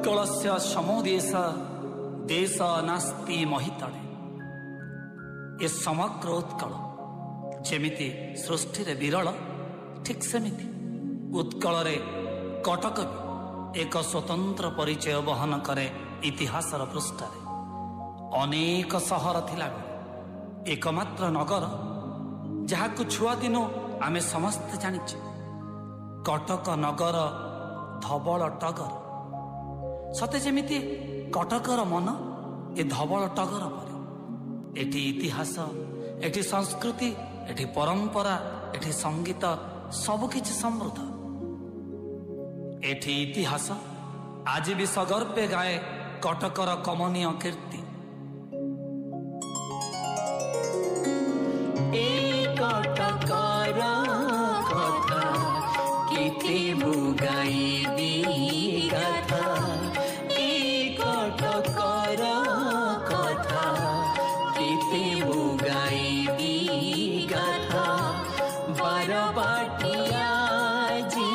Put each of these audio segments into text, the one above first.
उत्कलस्य समोदेश देश नास्ति महितले। ए समग्र उत्कल जेमिति सृष्टि रे विरल ठीक सेमिति उत्कल रे कटक भी एक स्वतंत्र परिचय बहन करे। इतिहासर पृष्ठरे अनेक सहर थिला एकमात्र नगर जहाकु छुआ दिनो आमे समस्त जानिचे कटक नगर धवल टगर। सते जेमिति कटकर मन ए धवल टगर परे। एटी इतिहास, एटी संस्कृति, एटी परंपरा, एटी संगीत सबकिछि समृद्ध। एटी इतिहास आज भी सगर्वे गाए कटकर कमनीय कीर्ति। ए कटकर कथा केते बुगाइबी गाथा। ए कटकर कथा केते बुगाइबी गाथा। बारबाटिया जी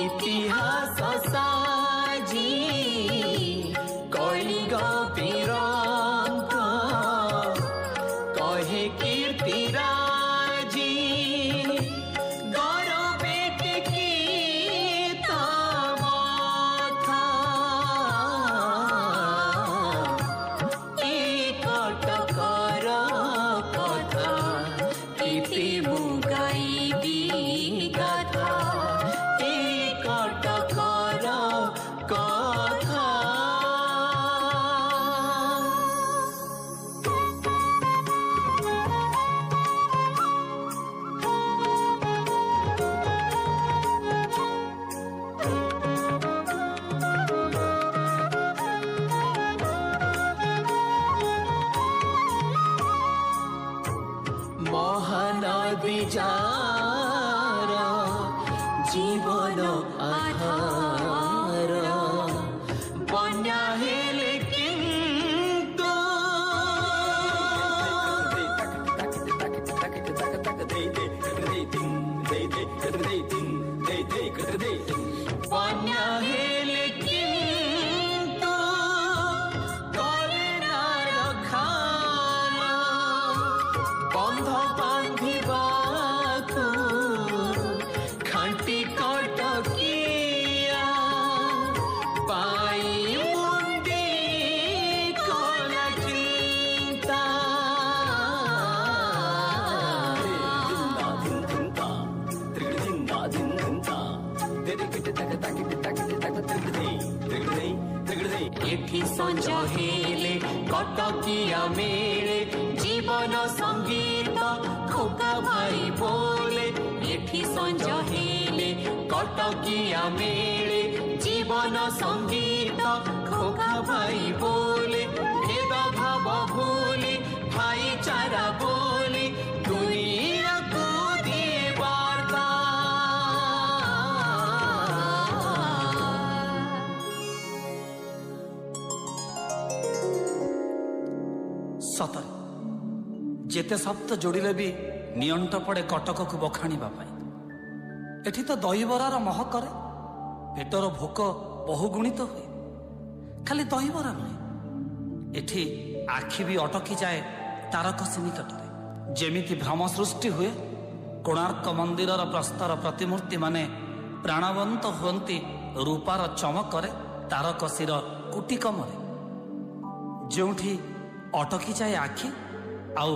इतिहास साजी कलिग वीरंक कहे कीर्तिराजी गौरवे टिकी तमथा। ए कटकर कथा केते बुगाइबी गाथा। ए कटकर कथा। महानदी जार जीवन आधार बन्या हेले किंतु बन्या हेले किंतु करे ना रखाल बंध बांधिबाकू खांटी कटकिया पाई मुंडी कला चिंता। एठी संज हेले कटकिया मेले जीवन संगीत खोका भाई बोले। एठी संज हेले कटकिया मेले जीवन संगीत खोका भाई बोले। भेद भाव भूली भाईचारा बोली दुनिया को दिए वार्ता। सतरे जेते शब्द जोड़िले भी नियंट पड़े कटक को बखाणीबा पाई। एठी तो दहीबरार महकरे पेटर भोक बहुगुणित हुए। खाली दहीबरा नुहे एठी आखि भी अटकी जाए तारकसी निकटरे। जेमिति भ्रम सृष्टि हुए कोणार्क मंदिर प्रस्तर प्रतिमूर्ति माने प्राणवंत हुअंती रूपार चमकरे तारकसीर कुटिकमरे। जोठी अटकी जाए आखि आउ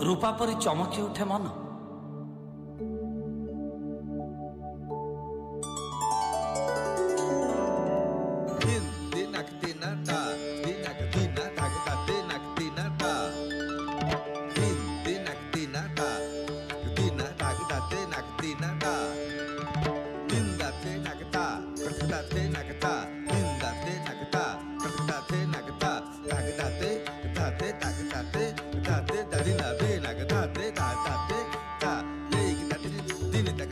रूपा परी चमकी उठे मन। Din